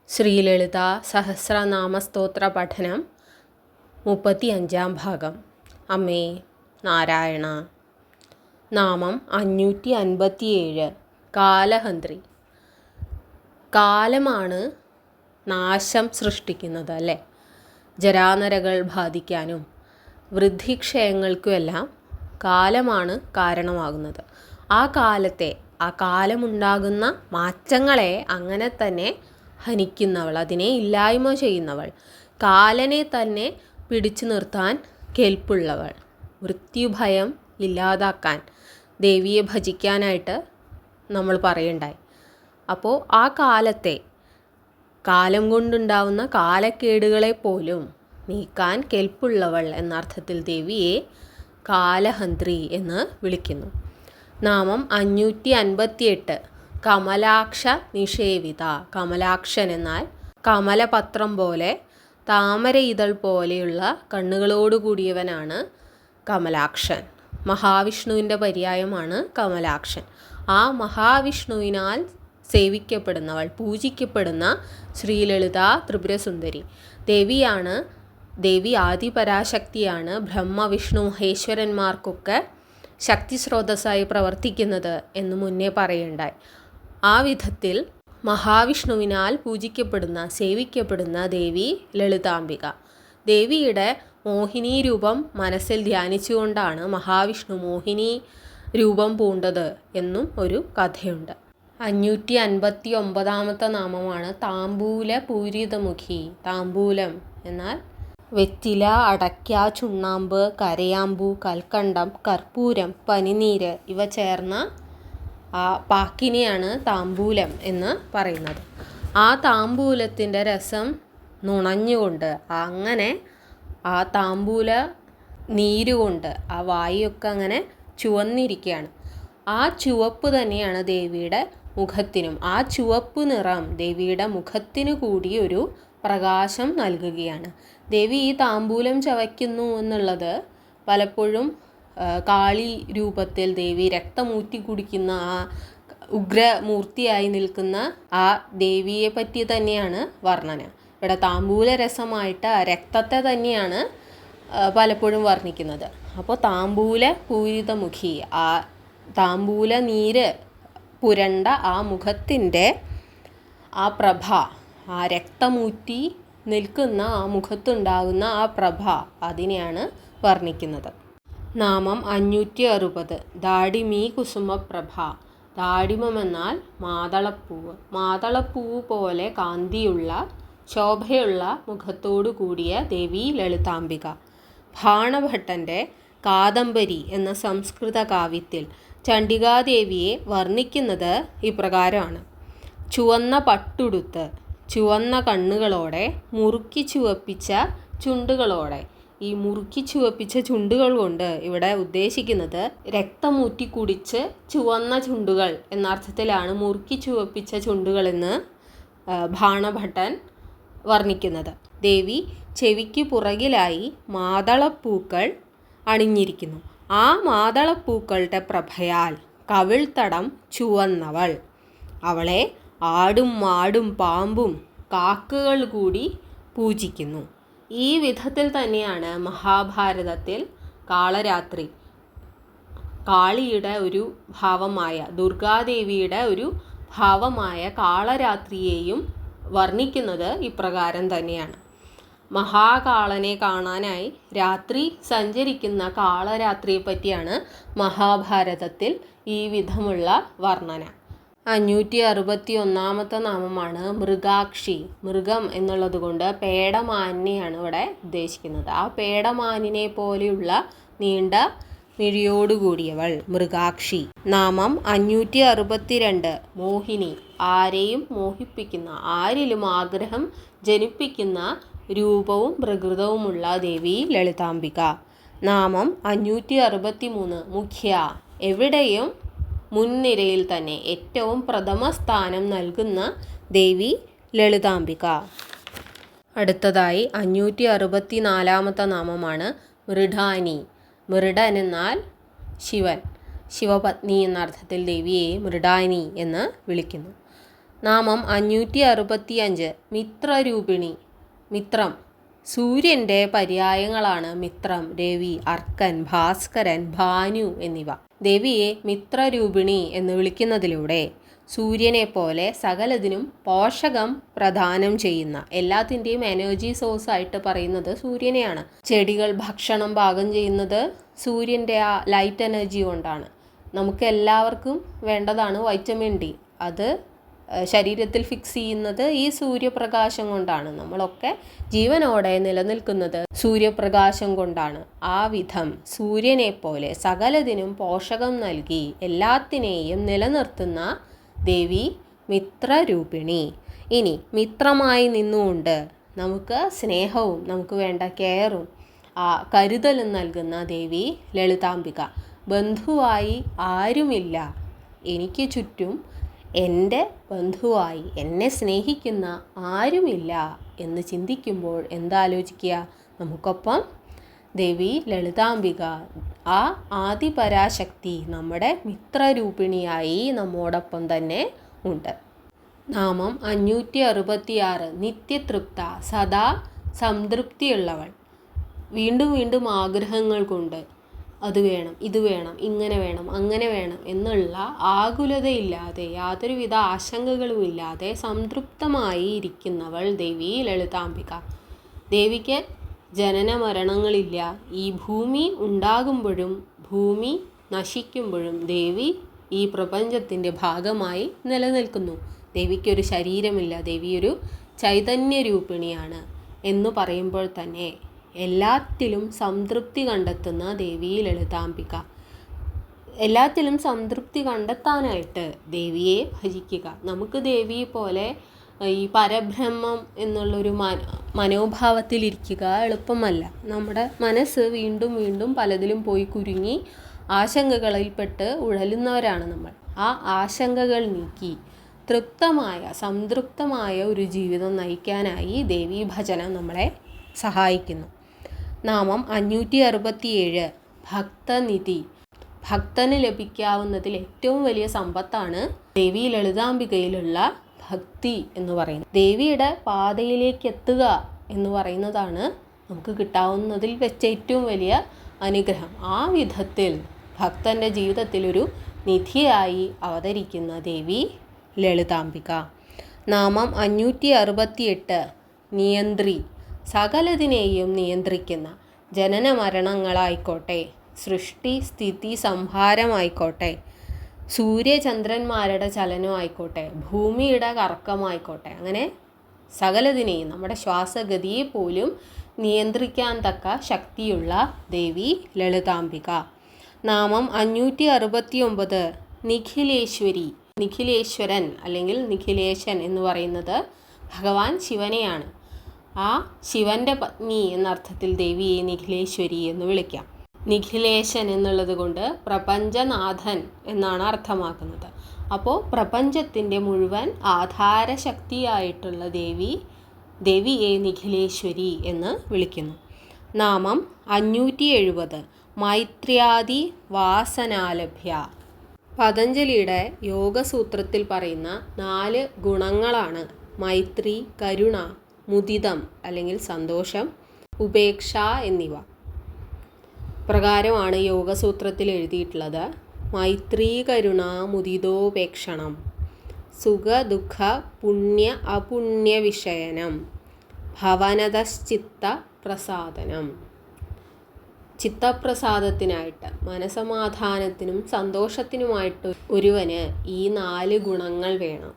ശ്രീലളിത സഹസ്രനാമസ്തോത്ര പഠനം 35-ാം ഭാഗം. അമ്മേ നാരായണ. നാമം 557. കാലഹന്ത്രി. കാലമാണ് നാശം സൃഷ്ടിക്കുന്നത് അല്ലേ? ജരാനരകൾ ബാധിക്കാനും വൃദ്ധിക്ഷയങ്ങൾക്കുമെല്ലാം കാലമാണ് കാരണമാകുന്നത്. ആ കാലമുണ്ടാകുന്ന മാറ്റങ്ങളെ അങ്ങനെ തന്നെ ഹനിക്കുന്നവൾ, അതിനെ ഇല്ലായ്മ ചെയ്യുന്നവൾ, കാലനെ തന്നെ പിടിച്ചു നിർത്താൻ കെൽപ്പുള്ളവൾ, മൃത്യുഭയം ഇല്ലാതാക്കാൻ ദേവിയെ ഭജിക്കാനായിട്ട് നമ്മൾ പറയുണ്ടായി. അപ്പോൾ ആ കാലം കൊണ്ടുണ്ടാവുന്ന കാലക്കേടുകളെ പോലും നീക്കാൻ കെൽപ്പുള്ളവൾ എന്നർത്ഥത്തിൽ ദേവിയെ കാലഹന്ത്രി എന്ന് വിളിക്കുന്നു. നാമം 558. കമലാക്ഷ നിഷേവിത. കമലാക്ഷൻ എന്നാൽ കമലപത്രം പോലെ, താമര ഇതൾ പോലെയുള്ള കണ്ണുകളോടുകൂടിയവനാണ് കമലാക്ഷൻ. മഹാവിഷ്ണുവിൻ്റെ പര്യായമാണ് കമലാക്ഷൻ. ആ മഹാവിഷ്ണുവിനാൽ സേവിക്കപ്പെടുന്നവൾ, പൂജിക്കപ്പെടുന്ന ശ്രീലളിത ത്രിപുരസുന്ദരി ദേവി ആദിപരാശക്തിയാണ്. ബ്രഹ്മ വിഷ്ണു മഹേശ്വരന്മാർക്കൊക്കെ ശക്തി സ്രോതസ്സായി പ്രവർത്തിക്കുന്നത് എന്ന് മുന്നേ പറയുണ്ടായി. ആ വിധത്തിൽ മഹാവിഷ്ണുവിനാൽ പൂജിക്കപ്പെടുന്ന, സേവിക്കപ്പെടുന്ന ദേവി ലളിതാംബിക. ദേവിയുടെ മോഹിനി രൂപം മനസ്സിൽ ധ്യാനിച്ചുകൊണ്ടാണ് മഹാവിഷ്ണു മോഹിനി രൂപം പൂണ്ടത് എന്നും ഒരു കഥയുണ്ട്. 559-ാമത്തെ നാമമാണ് താംബൂല പൂരിതമുഖി. താംബൂലം എന്നാൽ വെറ്റില, അടയ്ക്ക, ചുണ്ണാമ്പ്, കരയാമ്പൂ, കൽക്കണ്ടം, കർപ്പൂരം, പനിനീര് ഇവ ചേർന്ന ആ പാക്കിനെയാണ് താംബൂലം എന്ന് പറയുന്നത്. ആ താംബൂലത്തിൻ്റെ രസം നുണഞ്ഞുകൊണ്ട്, അങ്ങനെ ആ താംബൂല നീരുകൊണ്ട് ആ വായൊക്കെ അങ്ങനെ ചുവന്നിരിക്കുകയാണ്. ആ ചുവപ്പ് തന്നെയാണ് ദേവിയുടെ മുഖത്തിനും. ആ ചുവപ്പ് നിറം ദേവിയുടെ മുഖത്തിന് കൂടി ഒരു പ്രകാശം നൽകുകയാണ്. ദേവി ഈ താംബൂലം ചവയ്ക്കുന്നു എന്നുള്ളത് പലപ്പോഴും കാളി രൂപത്തിൽ ദേവി രക്തമൂറ്റി കുടിക്കുന്ന ആ ഉഗ്രമൂർത്തിയായി നിൽക്കുന്ന ആ ദേവിയെ പറ്റി തന്നെയാണ് വർണ്ണന. ഇവിടെ താംബൂല രസമായിട്ട് ആ രക്തത്തെ തന്നെയാണ് പലപ്പോഴും വർണ്ണിക്കുന്നത്. അപ്പോൾ താംബൂല പൂരിതമുഖി, ആ താംബൂല നീര് പുരണ്ട ആ മുഖത്തിൻ്റെ ആ പ്രഭ, ആ രക്തമൂറ്റി നിൽക്കുന്ന ആ മുഖത്തുണ്ടാകുന്ന ആ പ്രഭ, അതിനെയാണ് വർണ്ണിക്കുന്നത്. നാമം 560. ദാഡിമീ കുസുമപ്രഭ. ദാഡിമമെന്നാൽ മാതളപ്പൂവ്. മാതളപ്പൂവ് പോലെ കാന്തിയുള്ള, ശോഭയുള്ള മുഖത്തോടു കൂടിയ ദേവി ലളിതാംബിക. ഭാണഭട്ടൻ്റെ കാദംബരി എന്ന സംസ്കൃത കാവ്യത്തിൽ ചണ്ഡികാദേവിയെ വർണ്ണിക്കുന്നത് ഇപ്രകാരമാണ്. ചുവന്ന പട്ടുടുത്ത്, ചുവന്ന കണ്ണുകളോടെ, മുറുക്കി ചുവപ്പിച്ച ചുണ്ടുകളോടെ. ഈ മുറുക്കി ചുവപ്പിച്ച ചുണ്ടുകൾ കൊണ്ട് ഇവിടെ ഉദ്ദേശിക്കുന്നത് രക്തമൂറ്റി കുടിച്ച് ചുവന്ന ചുണ്ടുകൾ എന്നർത്ഥത്തിലാണ് മുറുക്കി ചുവപ്പിച്ച ചുണ്ടുകളെന്ന് ഭാണഭട്ടൻ വർണ്ണിക്കുന്നത്. ദേവി ചെവിക്ക് പുറകിലായി മാതളപ്പൂക്കൾ അണിഞ്ഞിരിക്കുന്നു. ആ മാതളപ്പൂക്കളുടെ പ്രഭയാൽ കവിൾത്തടം ചുവന്നവൾ. അവളെ ആടും മാടും പാമ്പും കാക്കകൾ കൂടി പൂജിക്കുന്നു. ഈ വിധത്തിൽ തന്നെയാണ് മഹാഭാരതത്തിൽ കാളരാത്രി, കാളിയുടെ ഒരു ഭാവമായ, ദുർഗാദേവിയുടെ ഒരു ഭാവമായ കാളരാത്രിയെയും വർണ്ണിക്കുന്നത് ഇപ്രകാരം തന്നെയാണ്. മഹാകാളനെ കാണാനായി രാത്രി സഞ്ചരിക്കുന്ന കാളരാത്രിയെ പറ്റിയാണ് മഹാഭാരതത്തിൽ ഈ വിധമുള്ള വർണ്ണന. 561-ാമത്തെ നാമമാണ് മൃഗാക്ഷി. മൃഗം എന്നുള്ളത് കൊണ്ട് പേടമാനിനെയാണ് ഇവിടെ ഉദ്ദേശിക്കുന്നത്. ആ പേടമാനിനെ പോലെയുള്ള നീണ്ട മിഴിയോടുകൂടിയവൾ മൃഗാക്ഷി. നാമം 562. മോഹിനി. ആരെയും മോഹിപ്പിക്കുന്ന, ആരിലും ആഗ്രഹം ജനിപ്പിക്കുന്ന രൂപവും പ്രകൃതവുമുള്ള ദേവി ലളിതാംബിക. നാമം 563. മുഖ്യ. എവിടെയും മുൻനിരയിൽ തന്നെ ഏറ്റവും പ്രഥമ സ്ഥാനം നൽകുന്ന ദേവി ലളിതാംബിക. അടുത്തതായി 564-ാമത്തെ നാമമാണ് മൃഡാനി. മൃഡൻ എന്നാൽ ശിവൻ, ശിവപത്നി എന്ന അർത്ഥത്തിൽ ദേവിയെ മൃഡാനി എന്ന് വിളിക്കുന്നു. നാമം 565 മിത്രരൂപിണി. മിത്രം. സൂര്യൻ്റെ പര്യായങ്ങളാണ് മിത്രം, രവി, അർക്കൻ, ഭാസ്കരൻ, ഭാനു എന്നിവ. ദേവിയെ മിത്രരൂപിണി എന്ന് വിളിക്കുന്നതിലൂടെ സൂര്യനെ പോലെ സകലതിനും പോഷകം പ്രദാനം ചെയ്യുന്ന, എല്ലാത്തിൻ്റെയും എനർജി സോഴ്സ് ആയിട്ട് പറയുന്നത് സൂര്യനെയാണ്. ചെടികൾ ഭക്ഷണം പാകം ചെയ്യുന്നത് സൂര്യൻ്റെ ആ ലൈറ്റ് എനർജി കൊണ്ടാണ്. നമുക്ക് എല്ലാവർക്കും വേണ്ടതാണ് വൈറ്റമിൻ ഡി. അത് ശരീരത്തിൽ ഫിക്സ് ചെയ്യുന്നത് ഈ സൂര്യപ്രകാശം കൊണ്ടാണ്. നമ്മളൊക്കെ ജീവനോടെ നിലനിൽക്കുന്നത് സൂര്യപ്രകാശം കൊണ്ടാണ്. ആ വിധം സൂര്യനെ പോലെ സകലതിനും പോഷകം നൽകി എല്ലാത്തിനെയും നിലനിർത്തുന്ന ദേവി മിത്രരൂപിണി. ഇനി മിത്രമായി നിന്നുകൊണ്ട് നമുക്ക് സ്നേഹവും നമുക്ക് വേണ്ട കെയറും കരുതലും നൽകുന്ന ദേവി ലളിതാംബിക. ബന്ധുവായി ആരുമില്ല, എനിക്ക് ചുറ്റും എൻ്റെ ബന്ധുവായി എന്നെ സ്നേഹിക്കുന്ന ആരുമില്ല എന്ന് ചിന്തിക്കുമ്പോൾ എന്താലോചിക്കുക? നമുക്കൊപ്പം ദേവി ലളിതാംബിക, ആ ആദിപരാശക്തി നമ്മുടെ മിത്രരൂപിണിയായി നമ്മോടൊപ്പം തന്നെ ഉണ്ട്. നാമം 566 നിത്യതൃപ്ത. സദാ സംതൃപ്തിയുള്ളവൾ. വീണ്ടും വീണ്ടും ആഗ്രഹങ്ങൾ കൊണ്ട് അത് വേണം, ഇത് വേണം, ഇങ്ങനെ വേണം, അങ്ങനെ വേണം എന്നുള്ള ആകുലതയില്ലാതെ, യാതൊരുവിധ ആശങ്കകളും ഇല്ലാതെ സംതൃപ്തമായി ഇരിക്കുന്നവൾ ദേവി ലളിതാംബിക. ദേവിക്ക് ജനന മരണങ്ങളില്ല. ഈ ഭൂമി ഉണ്ടാകുമ്പോഴും ഭൂമി നശിക്കുമ്പോഴും ദേവി ഈ പ്രപഞ്ചത്തിൻ്റെ ഭാഗമായി നിലനിൽക്കുന്നു. ദേവിക്കൊരു ശരീരമില്ല. ദേവി ഒരു ചൈതന്യരൂപിണിയാണ് എന്ന് പറയുമ്പോൾ തന്നെ എല്ലാത്തിലും സംതൃപ്തി കണ്ടെത്തുന്ന ദേവി ലളിതാംബിക. എല്ലാത്തിലും സംതൃപ്തി കണ്ടെത്താനായിട്ട് ദേവിയെ ഭജിക്കുക. നമുക്ക് ദേവിയെ പോലെ ഈ പരബ്രഹ്മം എന്നുള്ളൊരു മനോഭാവത്തിലിരിക്കുക എളുപ്പമല്ല. നമ്മുടെ മനസ്സ് വീണ്ടും വീണ്ടും പലതിലും പോയി കുരുങ്ങി ആശങ്കകളിൽപ്പെട്ട് ഉഴലുന്നവരാണ് നമ്മൾ. ആ ആശങ്കകൾ നീക്കി തൃപ്തമായ സംതൃപ്തമായ ഒരു ജീവിതം നയിക്കാനായി ദേവീ ഭജനം നമ്മളെ സഹായിക്കുന്നു. നാമം 567 ഭക്തനിധി. ഭക്തന് ലഭിക്കാവുന്നതിൽ ഏറ്റവും വലിയ സമ്പത്താണ് ദേവി ലളിതാംബികയിലുള്ള ഭക്തി എന്ന് പറയുന്നത്. ദേവിയുടെ പാതയിലേക്ക് എത്തുക എന്ന് പറയുന്നതാണ് നമുക്ക് കിട്ടാവുന്നതിൽ വെച്ച ഏറ്റവും വലിയ അനുഗ്രഹം. ആ വിധത്തിൽ ഭക്തൻ്റെ ജീവിതത്തിൽ ഒരു നിധിയായി അവതരിക്കുന്ന ദേവി ലളിതാംബിക. നാമം 568 നിയന്ത്രി. സകലതിനെയും നിയന്ത്രിക്കുന്ന, ജനന മരണങ്ങളായിക്കോട്ടെ, സൃഷ്ടി സ്ഥിതി സംഹാരമായിക്കോട്ടെ, സൂര്യചന്ദ്രന്മാരുടെ ചലനമായിക്കോട്ടെ, ഭൂമിയുടെ കറക്കമായിക്കോട്ടെ, അങ്ങനെ സകലതിനെയും നമ്മുടെ ശ്വാസഗതിയെ പോലും നിയന്ത്രിക്കാൻ തക്ക ശക്തിയുള്ള ദേവി ലളിതാംബിക. നാമം 569 നിഖിലേശ്വരി. നിഖിലേശ്വരൻ അല്ലെങ്കിൽ നിഖിലേശൻ എന്ന് പറയുന്നത് ഭഗവാൻ ശിവനെയാണ്. ആ ശിവൻ്റെ പത്നി എന്നർത്ഥത്തിൽ ദേവിയെ നിഖിലേശ്വരി എന്ന് വിളിക്കാം. നിഖിലേശൻ എന്നുള്ളത് കൊണ്ട് പ്രപഞ്ചനാഥൻ എന്നാണ് അർത്ഥമാക്കുന്നത്. അപ്പോൾ പ്രപഞ്ചത്തിൻ്റെ മുഴുവൻ ആധാരശക്തിയായിട്ടുള്ള ദേവിയെ നിഖിലേശ്വരി എന്ന് വിളിക്കുന്നു. നാമം 570 മൈത്ര്യാദി വാസനാലഭ്യ. പതഞ്ജലിയുടെ യോഗസൂത്രത്തിൽ പറയുന്ന 4 ഗുണങ്ങളാണ് മൈത്രി, കരുണ, മുദിതം അല്ലെങ്കിൽ സന്തോഷം, ഉപേക്ഷ എന്നിവ. പ്രകാരമാണ് യോഗസൂത്രത്തിൽ എഴുതിയിട്ടുള്ളത്. മൈത്രീ കരുണ മുദിതോപേക്ഷണം, സുഖ ദുഃഖ പുണ്യ അപുണ്യ വിഷയനം, ഭവനതശ്ചിത്ത പ്രസാദനം. ചിത്തപ്രസാദത്തിനായിട്ട്, മനസമാധാനത്തിനും സന്തോഷത്തിനുമായിട്ട് ഒരുവന് ഈ 4 ഗുണങ്ങൾ വേണം.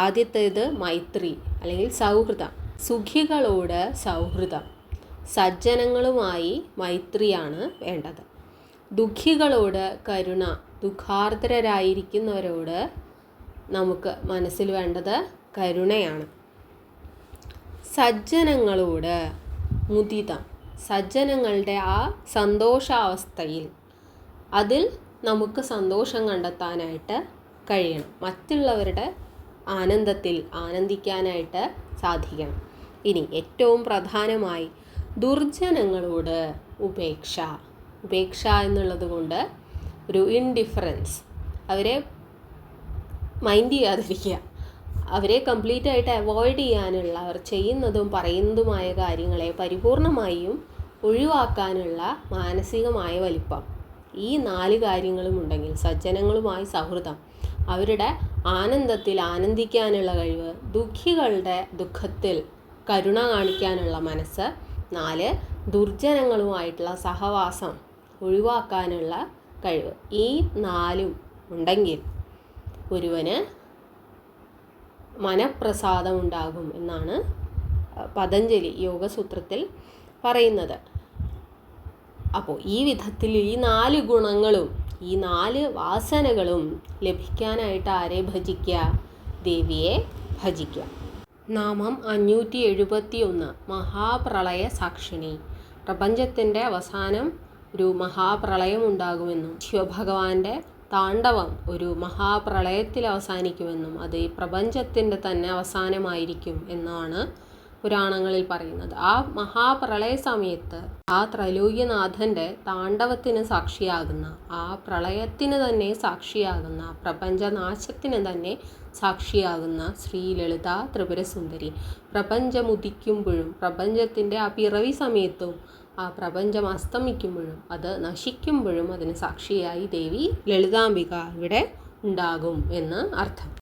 ആദ്യത്തേത് മൈത്രി അല്ലെങ്കിൽ സൗഹൃദം. സുഖികളോട് സൗഹൃദം. സജ്ജനങ്ങളുമായി മൈത്രിയാണ് വേണ്ടത്. ദുഃഖികളോട് കരുണ. ദുഃഖാർദ്രരായിരിക്കുന്നവരോട് നമുക്ക് മനസ്സിൽ വേണ്ടത് കരുണയാണ്. സജ്ജനങ്ങളോട് മുദിതം. സജ്ജനങ്ങളുടെ ആ സന്തോഷാവസ്ഥയിൽ അതിൽ നമുക്ക് സന്തോഷം കണ്ടെത്താനായിട്ട് കഴിയണം. മറ്റുള്ളവരുടെ ആനന്ദത്തിൽ ആനന്ദിക്കാനായിട്ട് സാധിക്കണം. ഇനി ഏറ്റവും പ്രധാനമായി ദുർജനങ്ങളോട് ഉപേക്ഷ. ഉപേക്ഷ എന്നുള്ളത് കൊണ്ട് ഒരു ഇൻഡിഫറൻസ്, അവരെ മൈൻഡ് ചെയ്യാതിരിക്കുക. അവരെ കംപ്ലീറ്റ് ആയിട്ട് അവോയ്ഡ് ചെയ്യാനുള്ള, അവർ ചെയ്യുന്നതും പറയുന്നതുമായ കാര്യങ്ങളെ പരിപൂർണമായും ഒഴിവാക്കാനുള്ള മാനസികമായ വലിപ്പം, ഈ 4 കാര്യങ്ങളും ഉണ്ടെങ്കിൽ, സജ്ജനങ്ങളുമായി സൗഹൃദം, അവരുടെ ആനന്ദത്തിൽ ആനന്ദിക്കാനുള്ള കഴിവ്, ദുഃഖികളുടെ ദുഃഖത്തിൽ കരുണ കാണിക്കാനുള്ള മനസ്സ്, 4 ദുർജനങ്ങളുമായിട്ടുള്ള സഹവാസം ഒഴിവാക്കാനുള്ള കഴിവ്, ഈ 4 ഉണ്ടെങ്കിൽ ഒരുവന് മനഃപ്രസാദം ഉണ്ടാകും എന്നാണ് പതഞ്ജലി യോഗസൂത്രത്തിൽ പറയുന്നത്. അപ്പോൾ ഈ വിധത്തിൽ ഈ 4 ഗുണങ്ങളും ഈ 4 വാസനകളും ലഭിക്കാനായിട്ട് ആരെ ഭജിക്കുക? ദേവിയെ ഭജിക്കുക. നാമം 571. മഹാപ്രളയ സാക്ഷിണി. പ്രപഞ്ചത്തിൻ്റെ അവസാനം ഒരു മഹാപ്രളയം ഉണ്ടാകുമെന്നും ശിവഭഗവാന്റെ താണ്ഡവം ഒരു മഹാപ്രളയത്തിൽ അവസാനിക്കുമെന്നും അത് ഈ പ്രപഞ്ചത്തിൻ്റെ തന്നെ അവസാനമായിരിക്കും എന്നാണ് പുരാണങ്ങളിൽ പറയുന്നത്. ആ മഹാപ്രളയ സമയത്ത് ആ ത്രൈലോക്യനാഥൻ്റെ താണ്ഡവത്തിന് സാക്ഷിയാകുന്ന, ആ പ്രളയത്തിന് തന്നെ സാക്ഷിയാകുന്ന, പ്രപഞ്ചനാശത്തിന് തന്നെ സാക്ഷിയാകുന്ന ശ്രീ ലളിത ത്രിപുരസുന്ദരി പ്രപഞ്ചമുദിക്കുമ്പോഴും, പ്രപഞ്ചത്തിൻ്റെ ആ പിറവി സമയത്തും, ആ പ്രപഞ്ചം അസ്തമിക്കുമ്പോഴും, അത് നശിക്കുമ്പോഴും അതിന് സാക്ഷിയായി ദേവി ലളിതാംബിക ഇവിടെ ഉണ്ടാകും എന്ന് അർത്ഥം.